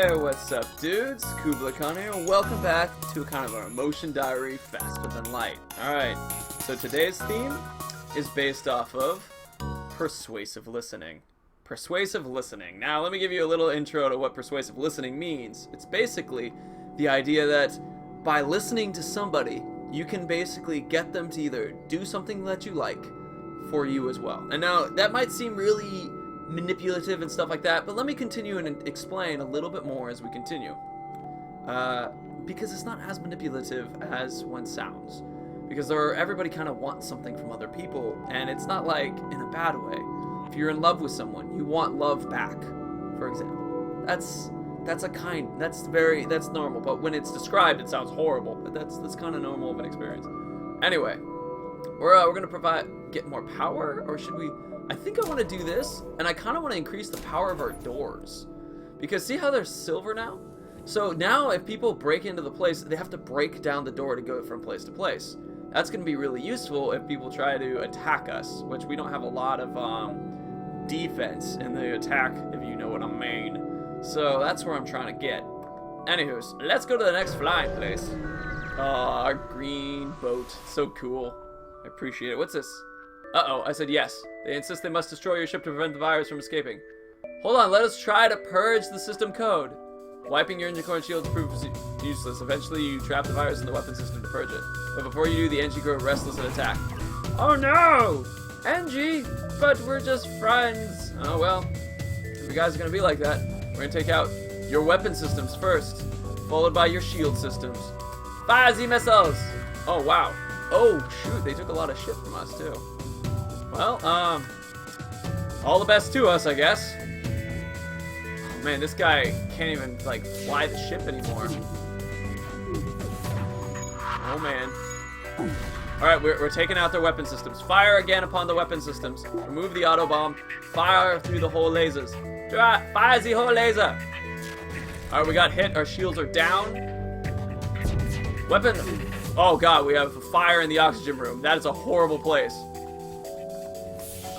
Hey, what's up, dudes? Kubla Khan here, and welcome back to kind of our emotion diary faster than light. Alright, so today's theme is based off of persuasive listening. Persuasive listening. Now, let me give you a little intro to what persuasive listening means. It's basically the idea that by listening to somebody, you can basically get them to either do something that you like for you as well. And now, that might seem really manipulative and stuff like that, but let me continue and explain a little bit more as we continue. Because it's not as manipulative as one sounds. Because everybody kind of wants something from other people, and it's not like in a bad way. If you're in love with someone, you want love back, for example. That's normal, but when it's described, it sounds horrible, but that's kind of normal of an experience. Anyway, we're gonna get more power, or should we? I think I want to do this, and I kind of want to increase the power of our doors. Because see how they're silver now? So now if people break into the place, they have to break down the door to go from place to place. That's going to be really useful if people try to attack us, which we don't have a lot of defense in the attack, if you know what I mean. So that's where I'm trying to get. Anywho's, let's go to the next flying place. Oh, our green boat. So cool. I appreciate it. What's this? Uh-oh, I said yes. They insist they must destroy your ship to prevent the virus from escaping. Hold on, let us try to purge the system code. Wiping your engine core and shields proves useless. Eventually, you trap the virus in the weapon system to purge it. But before you do, the NG grow restless and attack. Oh no! NG! But we're just friends! Oh well, if you guys are gonna be like that, we're gonna take out your weapon systems first, followed by your shield systems. Fire the missiles! Oh wow. Oh shoot, they took a lot of shit from us too. Well, all the best to us, I guess. Oh man, this guy can't even, like, fly the ship anymore. Oh man. Alright, we're taking out their weapon systems. Fire again upon the weapon systems. Remove the auto bomb. Fire through the whole lasers. Fire the whole laser! Alright, we got hit. Our shields are down. Weapon. Oh god, we have fire in the oxygen room. That is a horrible place.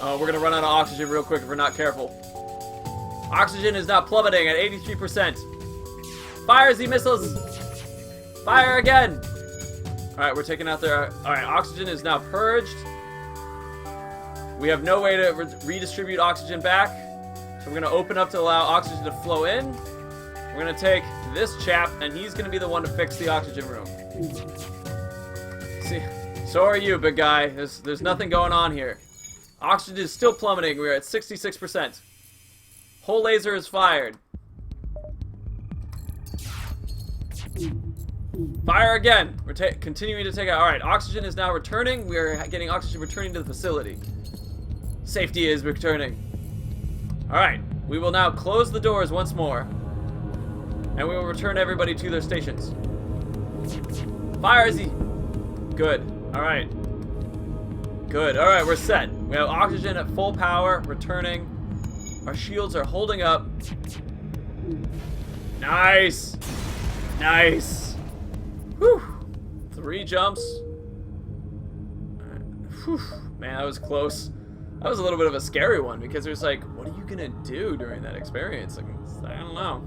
We're gonna run out of oxygen real quick if we're not careful. Oxygen is now plummeting at 83%. Fire the missiles! Fire again! Alright, we're taking out their... Alright, oxygen is now purged. We have no way to redistribute oxygen back. So we're gonna open up to allow oxygen to flow in. We're gonna take this chap, and he's gonna be the one to fix the oxygen room. See, so are you, big guy. There's nothing going on here. Oxygen is still plummeting. We're at 66%. Whole laser is fired. Fire again. We're continuing to take out. Alright, oxygen is now returning. We are getting oxygen returning to the facility. Safety is returning. Alright, we will now close the doors once more. And we will return everybody to their stations. Fire Z. Good. Alright. Good. Alright, we're set. We have oxygen at full power, returning. Our shields are holding up. Nice! Nice! Whew! 3 jumps. Whew. Man, that was close. That was a little bit of a scary one, because it was like, what are you gonna do during that experience? Like, I don't know.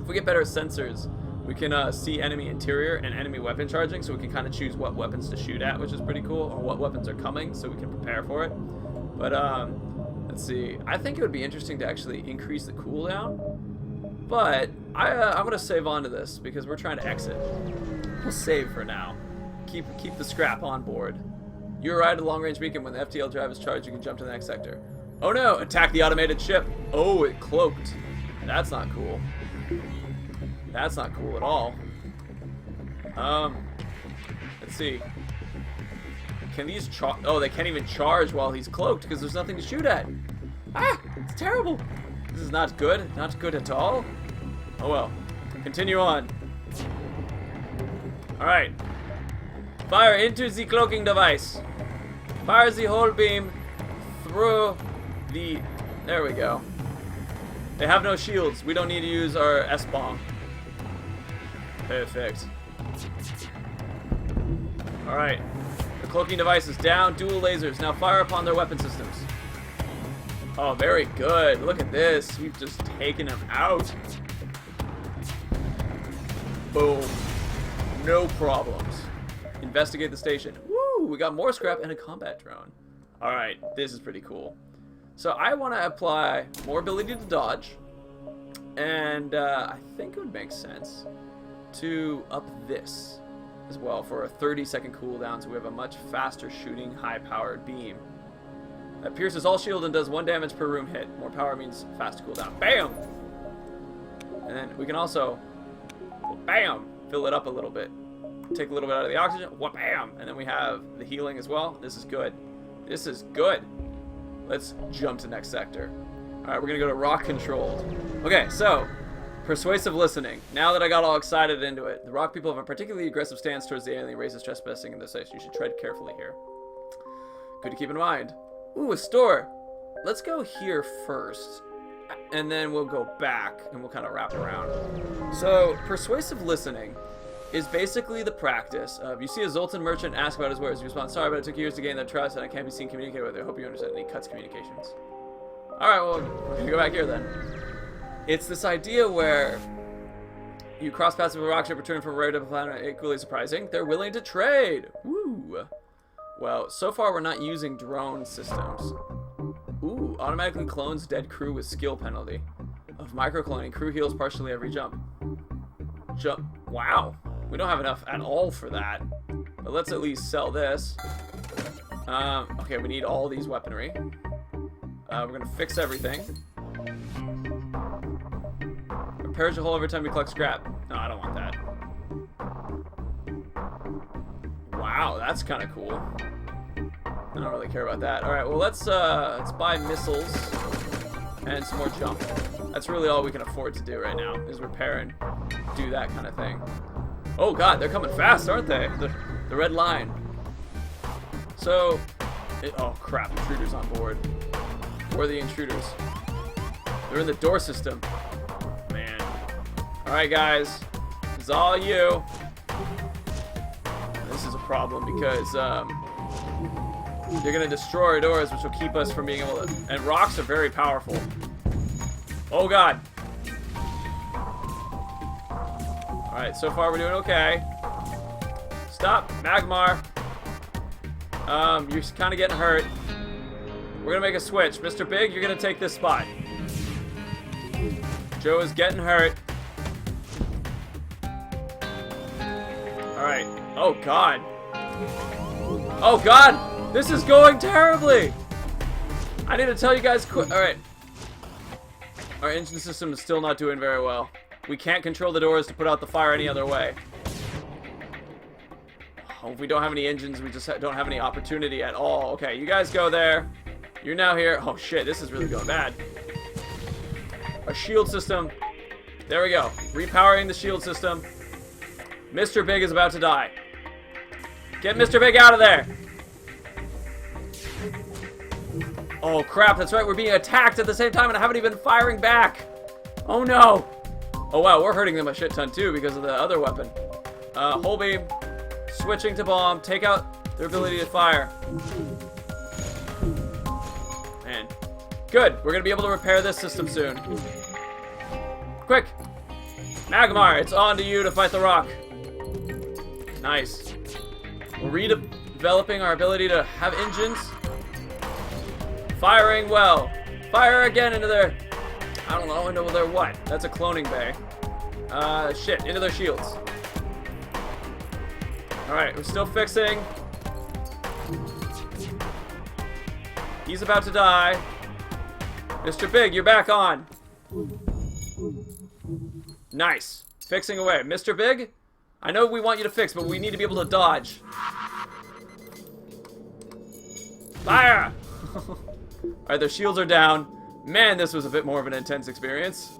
If we get better sensors, we can see enemy interior and enemy weapon charging, so we can kind of choose what weapons to shoot at, which is pretty cool, or what weapons are coming, so we can prepare for it. But, let's see. I think it would be interesting to actually increase the cooldown, but I'm going to save on to this, because we're trying to exit. We'll save for now. Keep the scrap on board. You arrived at a long-range beacon. When the FTL drive is charged, you can jump to the next sector. Oh no! Attack the automated ship! Oh, it cloaked. That's not cool. That's not cool at all. Let's see. Can these oh, they can't even charge while he's cloaked because there's nothing to shoot at. Ah, it's terrible. This is not good. Not good at all. Oh well. Continue on. Alright. Fire into the cloaking device. Fire the whole beam through the... There we go. They have no shields. We don't need to use our S-bomb. Perfect. Alright. The cloaking device is down. Dual lasers. Now fire upon their weapon systems. Oh, very good. Look at this. We've just taken them out. Boom. No problems. Investigate the station. Woo! We got more scrap and a combat drone. Alright, this is pretty cool. So I want to apply more ability to dodge. And I think it would make sense to up this as well for a 30-second cooldown, so we have a much faster shooting, high-powered beam that pierces all shield and does 1 damage per room hit. More power means fast cooldown. Bam! And then we can also, bam, fill it up a little bit. Take a little bit out of the oxygen. Bam! And then we have the healing as well. This is good. This is good. Let's jump to next sector. Alright, we're going to go to rock controlled. Okay, so persuasive listening. Now that I got all excited into it, the rock people have a particularly aggressive stance towards the alien races trespassing in this place. You should tread carefully here. Good to keep in mind. Ooh, a store. Let's go here first, and then we'll go back, and we'll kind of wrap around. So, persuasive listening is basically the practice of, you see a Zoltan merchant, ask about his wares. You respond, sorry, but it took years to gain their trust, and I can't be seen communicating with it. I hope you understand. And he cuts communications. Alright, well, we're going to go back here then. It's this idea where you cross paths with a rock ship, return from a rare different planet, equally surprising. They're willing to trade. Woo! Well, so far we're not using drone systems. Ooh, automatically clones dead crew with skill penalty. Of micro-cloning, crew heals partially every jump. Wow. We don't have enough at all for that. But let's at least sell this. Okay, we need all these weaponry. We're going to fix everything. Repairs your hull every time you collect scrap. No, I don't want that. Wow, that's kind of cool. I don't really care about that. Alright, well let's buy missiles and some more jump. That's really all we can afford to do right now, is repair and do that kind of thing. Oh god, they're coming fast, aren't they? The red line. So, oh crap, intruders on board. Where are the intruders? They're in the door system. Man. Alright guys, it's all you. This is a problem because they're gonna destroy our doors, which will keep us from being able to. And rocks are very powerful. Oh god. Alright, so far we're doing okay. Stop, Magmar. You're kind of getting hurt. We're gonna make a switch. Mr. Big, you're gonna take this spot. Joe is getting hurt. Alright. Oh god. Oh god! This is going terribly! I need to tell you guys quick. Alright. Our engine system is still not doing very well. We can't control the doors to put out the fire any other way. Oh, if we don't have any engines, we just don't have any opportunity at all. Okay, you guys go there. You're now here. Oh shit, this is really going bad. Our shield system. There we go. Repowering the shield system. Mr. Big is about to die. Get Mr. Big out of there! Oh crap, that's right, we're being attacked at the same time and I haven't even been firing back! Oh no! Oh wow, we're hurting them a shit ton too because of the other weapon. Hull beam, switching to bomb, take out their ability to fire. Man. Good, we're gonna be able to repair this system soon. Quick! Magmar, it's on to you to fight the rock. Nice. We're redeveloping our ability to have engines. Firing well. Fire again into their... I don't know, into their what? That's a cloning bay. Shit, into their shields. Alright, we're still fixing. He's about to die. Mr. Big, you're back on. Nice. Fixing away. Mr. Big, I know we want you to fix, but we need to be able to dodge. Fire! Alright, their shields are down. Man, this was a bit more of an intense experience.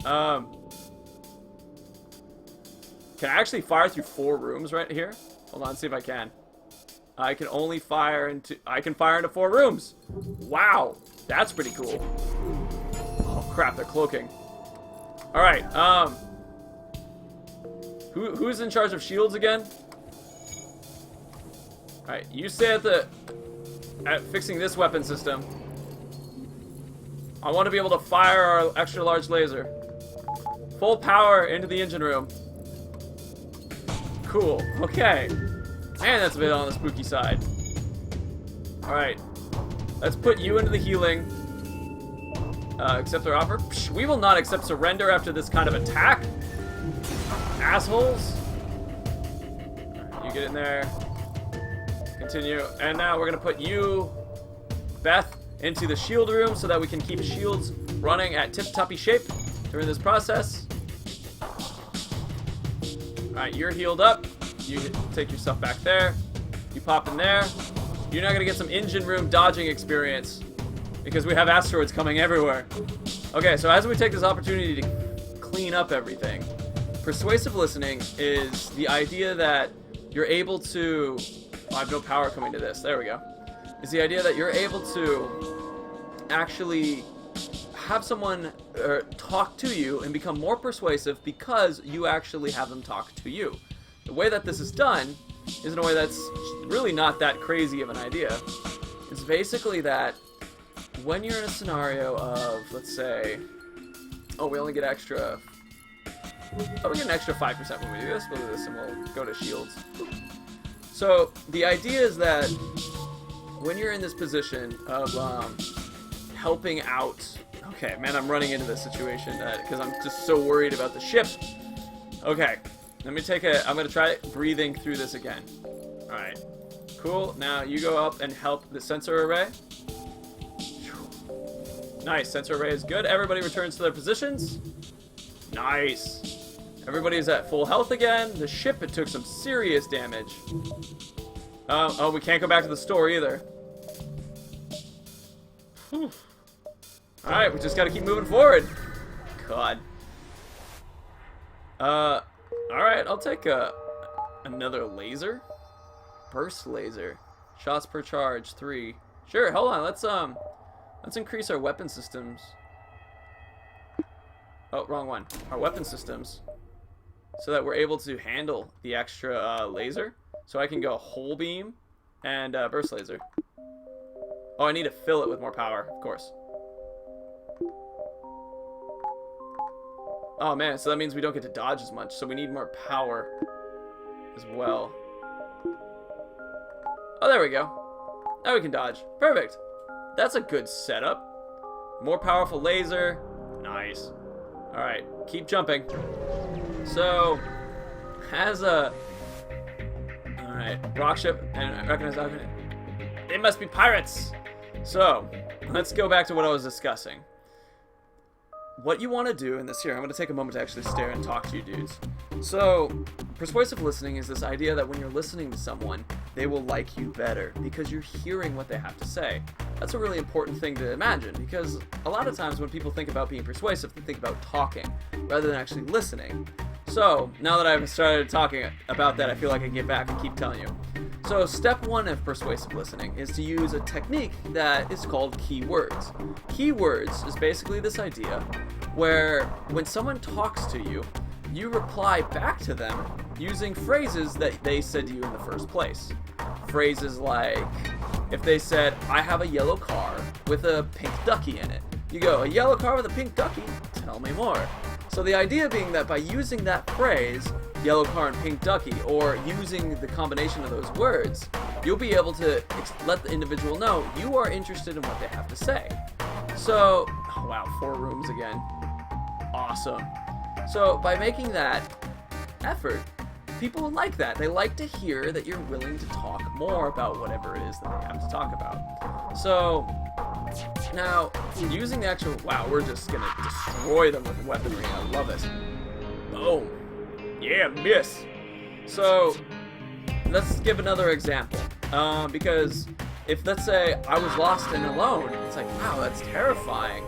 Can I actually fire through 4 rooms right here? Hold on, see if I can. I can only fire into... I can fire into 4 rooms! Wow! That's pretty cool. Oh crap, they're cloaking. Alright, who's in charge of shields again? Alright, you stay at fixing this weapon system. I want to be able to fire our extra large laser. Full power into the engine room. Cool. Okay. Man, that's a bit on the spooky side. Alright. Let's put you into the healing. Accept our offer. Psh, we will not accept surrender after this kind of attack. Assholes. Right, you get in there. Continue. And now we're going to put you, Beth, into the shield room so that we can keep shields running at tip-toppy shape during this process. Alright, you're healed up. You take yourself back there. You pop in there. You're now going to get some engine room dodging experience because we have asteroids coming everywhere. Okay, so as we take this opportunity to clean up everything, persuasive listening is the idea that you're able to... Oh, I have no power coming to this. There we go. Is the idea that you're able to actually have someone talk to you and become more persuasive because you actually have them talk to you. The way that this is done is in a way that's really not that crazy of an idea. It's basically that when you're in a scenario of, let's say, oh, we only get extra... Oh, we get an extra 5% when we do this. We'll do this and we'll go to shields. So the idea is that when you're in this position of helping out... Okay, man, I'm running into this situation because I'm just so worried about the ship. Okay, let me take a... I'm going to try breathing through this again. Alright, cool. Now you go up and help the sensor array. Nice, sensor array is good. Everybody returns to their positions. Nice. Everybody's at full health again. The ship, it took some serious damage. Oh, we can't go back to the store either. Whew. Alright, we just gotta keep moving forward. God. Alright, I'll take another laser. Burst laser. Shots per charge, 3. Sure, hold on, let's increase our weapon systems. Oh, wrong one. Our weapon systems. So that we're able to handle the extra laser. So I can go whole beam and burst laser. Oh, I need to fill it with more power, of course. Oh man, so that means we don't get to dodge as much, so we need more power as well. Oh, there we go. Now we can dodge. Perfect. That's a good setup. More powerful laser. Nice. Alright, keep jumping. So, has a... Alright, rock ship and recognize... They must be pirates! So, let's go back to what I was discussing. What you want to do in this here, I'm going to take a moment to actually stare and talk to you dudes. So, persuasive listening is this idea that when you're listening to someone, they will like you better because you're hearing what they have to say. That's a really important thing to imagine because a lot of times when people think about being persuasive, they think about talking rather than actually listening. So, now that I've started talking about that, I feel like I can get back and keep telling you. So, step 1 of persuasive listening is to use a technique that is called keywords. Keywords is basically this idea where when someone talks to you, you reply back to them using phrases that they said to you in the first place. Phrases like, if they said, I have a yellow car with a pink ducky in it. You go, a yellow car with a pink ducky? Tell me more. So the idea being that by using that phrase, yellow car and pink ducky, or using the combination of those words, you'll be able to let the individual know you are interested in what they have to say. So, oh wow, 4 rooms again. Awesome. So by making that effort, people like that. They like to hear that you're willing to talk more about whatever it is that they have to talk about. So now, using the actual... Wow, we're just going to destroy them with weaponry. I love it. Boom. Yeah, miss. So, let's give another example. Because if, let's say, I was lost and alone, it's like, wow, that's terrifying.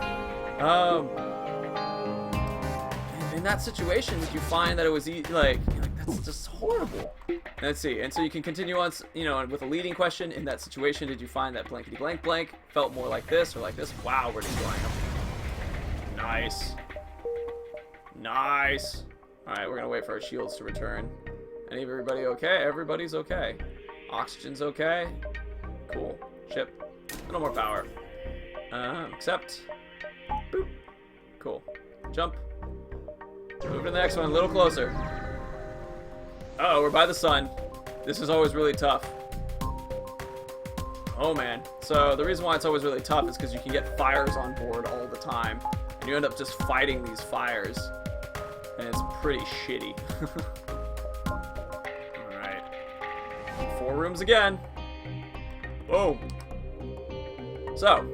In that situation, did you find that it was like that's just horrible? Let's see. And so you can continue on, with a leading question. In that situation, did you find that blankety blank blank felt more like this or like this? Wow, we're destroying them. Nice. Nice. All right, we're gonna wait for our shields to return. Everybody okay? Everybody's okay. Oxygen's okay. Cool. Ship. A little more power. Accept. Boop. Cool. Jump. Move to the next one, a little closer. Uh-oh, we're by the sun. This is always really tough. Oh, man. So the reason why it's always really tough is because you can get fires on board all the time. And you end up just fighting these fires. And it's pretty shitty. Alright. 4 rooms again. Whoa. So,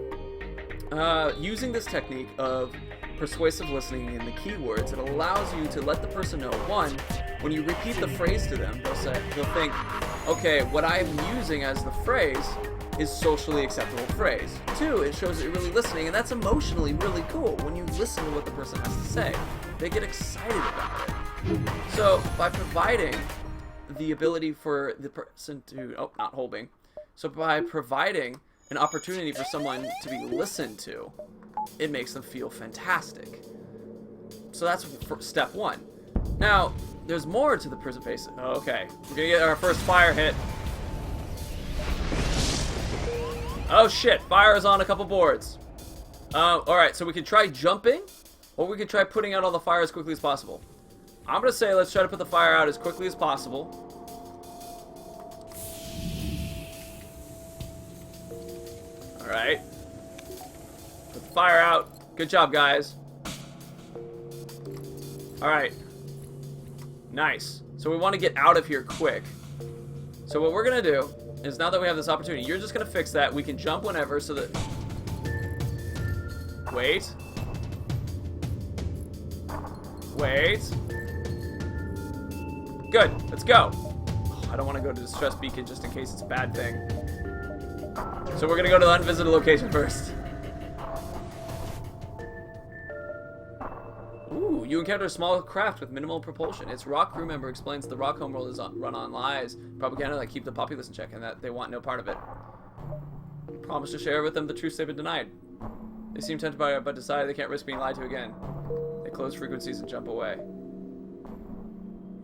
using this technique of persuasive listening and the keywords, it allows you to let the person know, one, when you repeat the phrase to them, they'll think, okay, what I'm using as the phrase is socially acceptable phrase. 2, it shows that you're really listening, and that's emotionally really cool. When you listen to what the person has to say, they get excited about it. So by providing the ability for the person to, oh, not holding. So by providing an opportunity for someone to be listened to, it makes them feel fantastic. So that's step 1. Now, there's more to the persuasive. Okay, we're gonna get our first fire hit. Oh shit, fire is on a couple boards. Alright, so we can try jumping, or we could try putting out all the fire as quickly as possible. I'm gonna say let's try to put the fire out as quickly as possible. Alright. Put the fire out. Good job, guys. Alright. Nice. So we want to get out of here quick. So what we're gonna do is, now that we have this opportunity, you're just gonna fix that. We can jump whenever, so that... Wait. Wait. Good. Let's go. Oh, I don't want to go to Distress Beacon just in case it's a bad thing. So we're gonna go to the unvisited location first. Ooh, you encounter a small craft with minimal propulsion. Its rock crew member explains the rock homeworld is run on lies, propaganda that keep the populace in check, and that they want no part of it. Promise to share with them the truths they've been denied. They seem tempted by it, but decide they can't risk being lied to again. They close frequencies and jump away.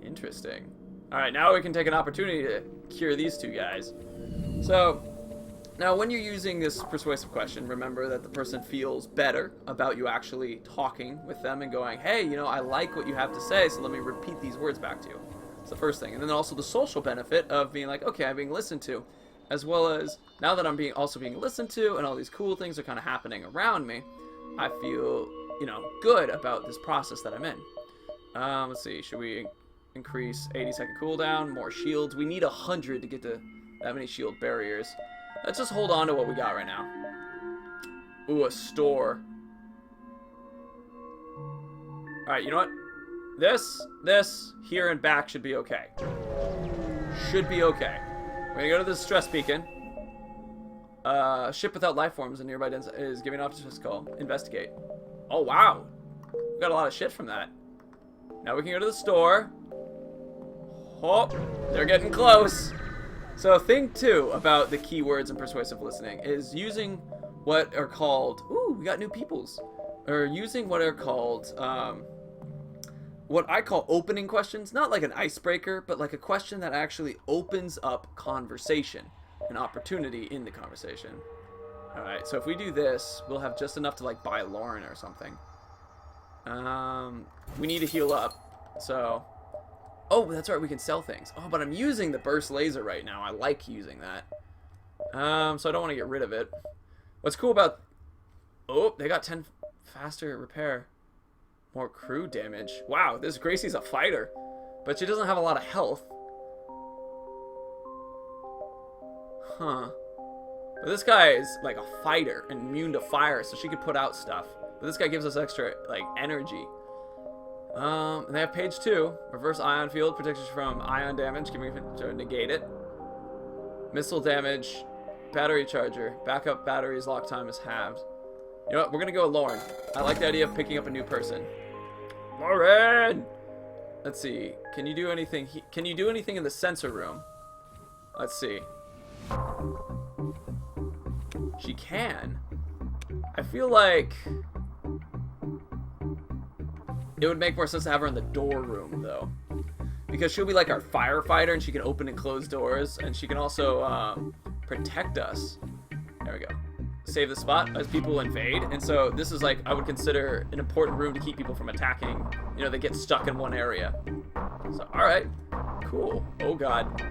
Interesting. Alright, now we can take an opportunity to cure these 2 guys. So, now when you're using this persuasive question, remember that the person feels better about you actually talking with them and going, hey, you know, I like what you have to say, so let me repeat these words back to you. It's the first thing. And then also the social benefit of being like, okay, I'm being listened to, as well as now that I'm also being listened to and all these cool things are kind of happening around me, I feel, you know, good about this process that I'm in. Let's see, should we increase 80-second cooldown, more shields? We need 100 to get to that many shield barriers. Let's just hold on to what we got right now. Ooh, a store. Alright, you know what? This, here and back should be okay. Should be okay. We're gonna go to the Distress Beacon. Ship without life forms in nearby is giving an officer's call. Investigate. Oh, wow. We got a lot of shit from that. Now we can go to the store. Oh, they're getting close. So thing 2 about the keywords and persuasive listening is using what are called, ooh, we got new peoples, or using what are called, what I call opening questions, not like an icebreaker, but like a question that actually opens up conversation, an opportunity in the conversation. Alright, so if we do this, we'll have just enough to like buy Lauren or something. We need to heal up, so... Oh, that's right, we can sell things. Oh, but I'm using the burst laser right now. I like using that. So I don't want to get rid of it. What's cool about... Oh, they got 10 faster repair. More crew damage. Wow, this Gracie's a fighter. But she doesn't have a lot of health. Huh. But this guy is like a fighter and immune to fire, so she could put out stuff. But this guy gives us extra, like, energy. And they have page 2. Reverse ion field protects you from ion damage, giving you to negate it. Missile damage. Battery charger. Backup batteries lock time is halved. You know what? We're gonna go with Lauren. I like the idea of picking up a new person. Lauren! Let's see. Can you do anything? Can you do anything in the sensor room? Let's see. She can. I feel like it would make more sense to have her in the door room, though. Because she'll be like our firefighter, and she can open and close doors, and she can also protect us. There we go. Save the spot as people invade. And so this is like, I would consider an important room to keep people from attacking. You know, they get stuck in one area. So, alright. Cool. Oh god.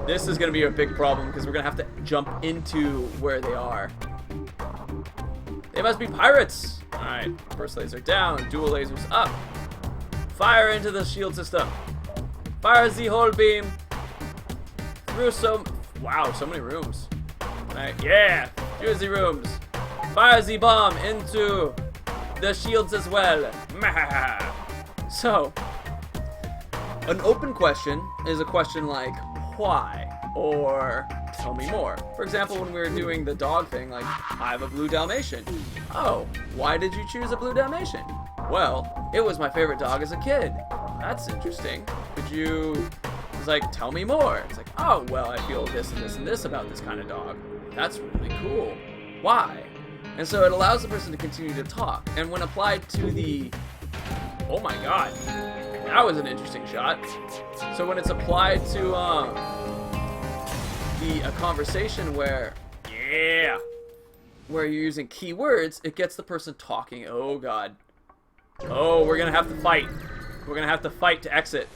This is gonna be a big problem because we're gonna have to jump into where they are. They must be pirates! Alright, first laser down, dual lasers up. Fire into the shield system. Fire the whole beam. Through wow, so many rooms. Alright, yeah! Here's the rooms. Fire the bomb into the shields as well. So, an open question is a question like, why? Or, tell me more. For example, when we were doing the dog thing, like, I have a blue Dalmatian. Oh, why did you choose a blue Dalmatian? Well, it was my favorite dog as a kid. That's interesting. Could you, it's like, tell me more. It's like, oh, well, I feel this and this and this about this kind of dog. That's really cool. Why? And so it allows the person to continue to talk. And when applied to the, oh my god, that was an interesting shot. So when it's applied to a conversation where, yeah, where you're using keywords, it gets the person talking. Oh god. Oh, we're gonna have to fight. We're gonna have to fight to exit.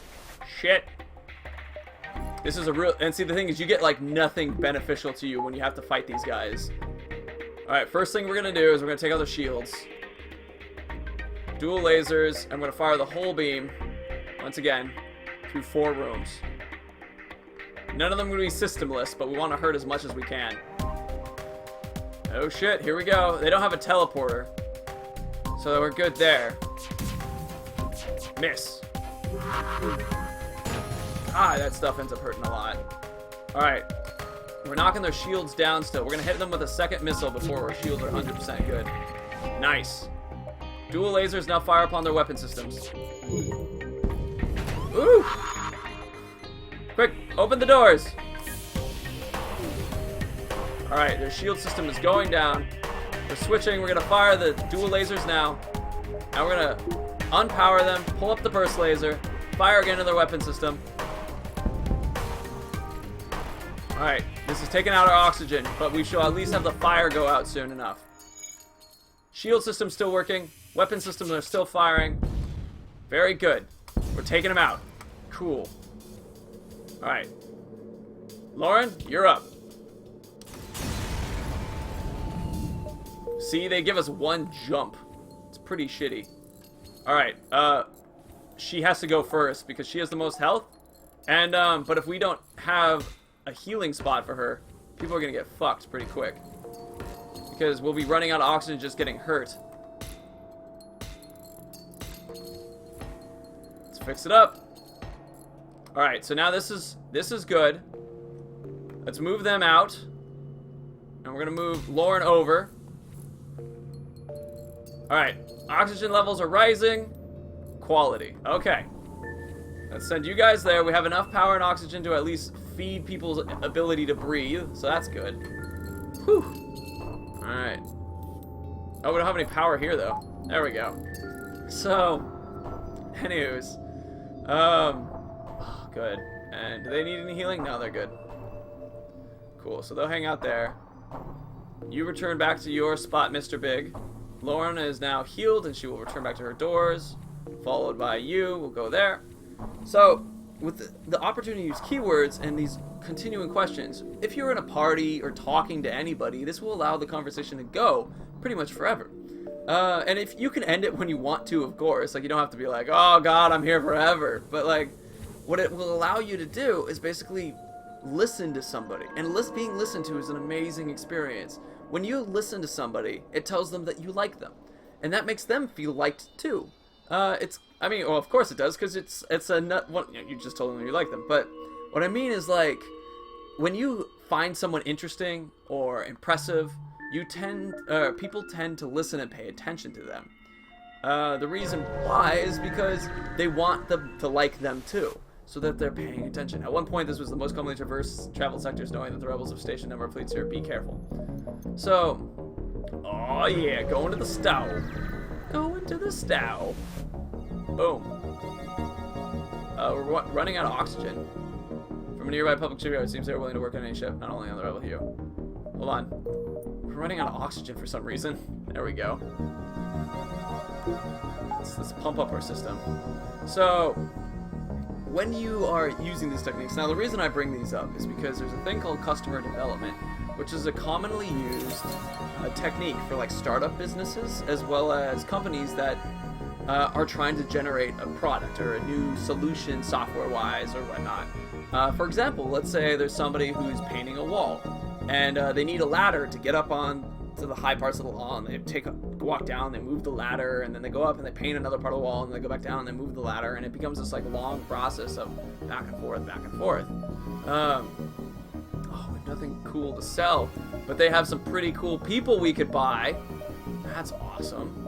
Shit. This is a real, and see the thing is you get like nothing beneficial to you when you have to fight these guys. Alright, first thing we're gonna do is we're gonna take out the shields. Dual lasers. I'm gonna fire the whole beam, once again, through 4 rooms. None of them are gonna be systemless, but we want to hurt as much as we can. Oh shit, here we go. They don't have a teleporter, so we're good there. Miss. God, that stuff ends up hurting a lot. Alright. We're knocking their shields down still. We're going to hit them with a second missile before our shields are 100% good. Nice. Dual lasers now fire upon their weapon systems. Ooh! Quick, open the doors! Alright, their shield system is going down. We're switching. We're going to fire the dual lasers now. Now we're going to unpower them, pull up the burst laser, fire again in their weapon system. Alright, this is taking out our oxygen, but we shall at least have the fire go out soon enough. Shield system still working. Weapon systems are still firing. Very good. We're taking them out. Cool. Alright. Lauren, you're up. See, they give us 1 jump. It's pretty shitty. Alright, she has to go first because she has the most health. And, but if we don't have a healing spot for her, people are gonna get fucked pretty quick. Because we'll be running out of oxygen just getting hurt. Let's fix it up. Alright, so now this is good. Let's move them out. And we're gonna move Lauren over. Alright, oxygen levels are rising. Quality. Okay. Let's send you guys there. We have enough power and oxygen to at least feed people's ability to breathe, so that's good. Whew. Alright. Oh, we don't have any power here, though. There we go. So, anyways. Good. And do they need any healing? No, they're good. Cool, so they'll hang out there. You return back to your spot, Mr. Big. Lauren is now healed, and she will return back to her doors. Followed by you. We'll go there. So, with the opportunity to use keywords and these continuing questions, if you're in a party or talking to anybody, this will allow the conversation to go pretty much forever. And if you can end it when you want to, of course, like you don't have to be like, oh god, I'm here forever. But like, what it will allow you to do is basically listen to somebody. And being listened to is an amazing experience. When you listen to somebody, it tells them that you like them. And that makes them feel liked too. I mean, well, of course it does, because it's a nut. Well, you just told them you like them, but what I mean is like, when you find someone interesting or impressive, people tend to listen and pay attention to them. The reason why is because they want them to like them too, so that they're paying attention. At one point, this was the most commonly traversed travel sectors, knowing that the rebels have stationed a number of fleets here. Be careful. So, oh yeah, going to the stow. Going to the stow. Boom. We're running out of oxygen. From a nearby public shipyard, it seems they're willing to work on any ship, not only on the Rebel Hue. Hold on. We're running out of oxygen for some reason. There we go. Let's pump up our system. So, when you are using these techniques, now the reason I bring these up is because there's a thing called customer development, which is a commonly used technique for like startup businesses as well as companies that are trying to generate a product or a new solution software-wise or whatnot. For example, let's say there's somebody who's painting a wall and they need a ladder to get up on to the high parts of the wall, and they walk down, they move the ladder, and then they go up and they paint another part of the wall, and they go back down and they move the ladder, and it becomes this like long process of back and forth, back and forth. Oh, we have nothing cool to sell, but they have some pretty cool people we could buy. That's awesome.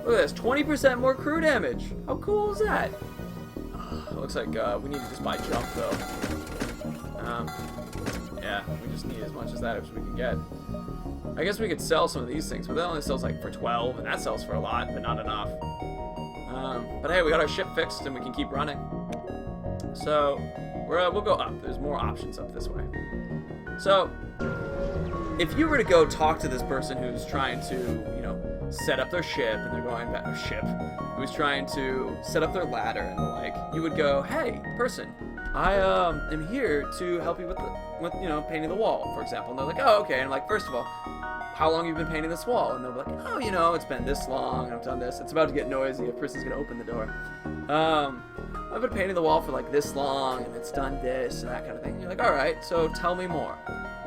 Look at this, 20% more crew damage. How cool is that? Looks like we need to just buy jump though. Yeah, we just need as much as that as we can get. I guess we could sell some of these things, but that only sells like for 12, and that sells for a lot, but not enough. But hey, we got our ship fixed, and we can keep running. So we'll go up. There's more options up this way. So if you were to go talk to this person who's trying to, you know, set up their ship, and they're going back their ship, who's trying to set up their ladder and the like, you would go, hey, person, I am here to help you with you know, painting the wall, for example. And they're like, oh, okay. And I'm like, first of all, how long have you been painting this wall? And they're like, oh, you know, it's been this long, and I've done this. It's about to get noisy. A person's gonna open the door. I've been painting the wall for like this long, and it's done this and that kind of thing. And you're like, all right, so tell me more.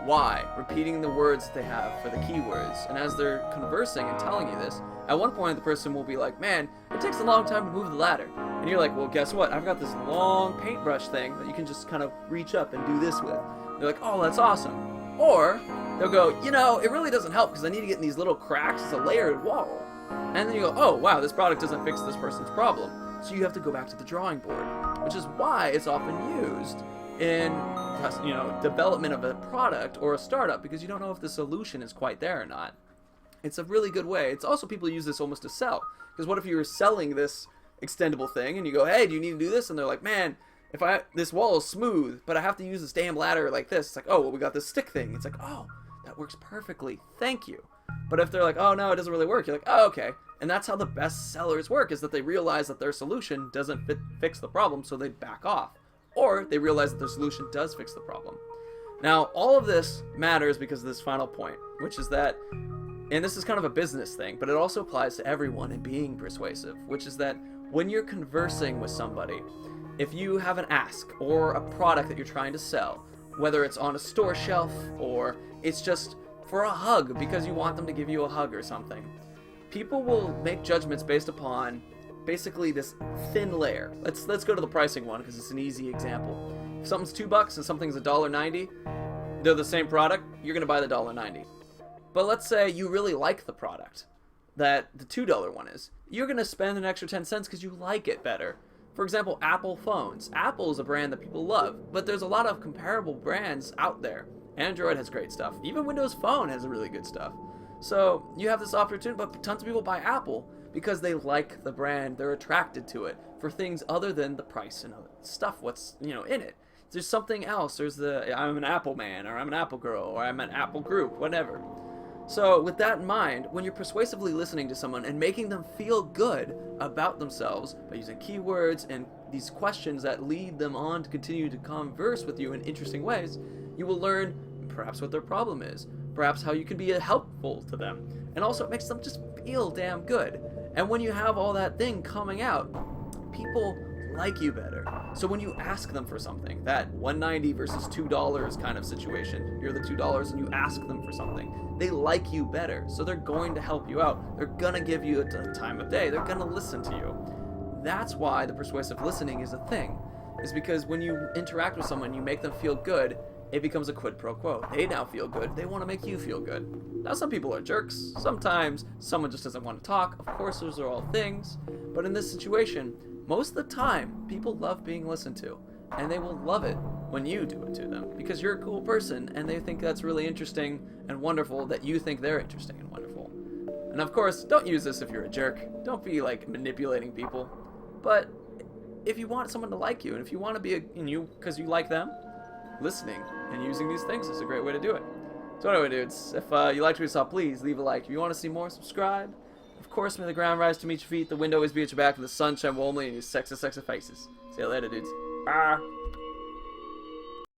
Why? Repeating the words that they have for the keywords. And as they're conversing and telling you this, at one point the person will be like, man, it takes a long time to move the ladder. And you're like, well, guess what? I've got this long paintbrush thing that you can just kind of reach up and do this with. And they're like, oh, that's awesome. Or they'll go, you know, it really doesn't help because I need to get in these little cracks. It's a layered wall. And then you go, oh, wow, this product doesn't fix this person's problem. So you have to go back to the drawing board, which is why it's often used in, you know, development of a product or a startup, because you don't know if the solution is quite there or not. It's a really good way. It's also, people use this almost to sell, because what if you were selling this extendable thing and you go, hey, do you need to do this? And they're like, man, this wall is smooth, but I have to use this damn ladder like this. It's like, oh, well, we got this stick thing. It's like, oh, that works perfectly, thank you. But if they're like, oh no, it doesn't really work, you're like, oh, okay. And that's how the best sellers work, is that they realize that their solution doesn't fix the problem, so they back off. Or they realize that their solution does fix the problem. Now, all of this matters because of this final point, which is that, and this is kind of a business thing, but it also applies to everyone in being persuasive, which is that when you're conversing with somebody, if you have an ask or a product that you're trying to sell, whether it's on a store shelf or it's just for a hug because you want them to give you a hug or something, people will make judgments based upon basically this thin layer. Let's go to the pricing one because it's an easy example. If something's $2 and something's $1.90, they're the same product, you're gonna buy the $1.90. But let's say you really like the product that the $2 one is. You're gonna spend an extra 10 cents because you like it better. For example, Apple phones. Apple is a brand that people love, but there's a lot of comparable brands out there. Android has great stuff. Even Windows Phone has really good stuff. So you have this opportunity, but tons of people buy Apple because they like the brand, they're attracted to it for things other than the price and other stuff, what's, you know, in it. There's something else. There's the, I'm an Apple man, or I'm an Apple girl, or I'm an Apple group, whatever. So with that in mind, when you're persuasively listening to someone and making them feel good about themselves by using keywords and these questions that lead them on to continue to converse with you in interesting ways, you will learn perhaps what their problem is, perhaps how you can be helpful to them, and also it makes them just feel damn good. And when you have all that thing coming out, people like you better. So when you ask them for something, that $1.90 versus $2 kind of situation, you're the $2 and you ask them for something, they like you better, so they're going to help you out. They're gonna give you a time of day. They're gonna listen to you. That's why the persuasive listening is a thing, is because when you interact with someone, you make them feel good, it becomes a quid pro quo. They now feel good. They want to make you feel good. Now, some people are jerks. Sometimes someone just doesn't want to talk. Of course, those are all things. But in this situation, most of the time, people love being listened to. And they will love it when you do it to them. Because you're a cool person, and they think that's really interesting and wonderful that you think they're interesting and wonderful. And of course, don't use this if you're a jerk. Don't be, like, manipulating people. But if you want someone to like you, and if you want to be because you like them, listening and using these things is a great way to do it. So anyway, dudes, if you liked what you saw, please leave a like. If you want to see more, subscribe. Of course, may the ground rise to meet your feet, the wind always be at your back, and the sun shine warmly in your sexy faces. See you later, dudes. Bye.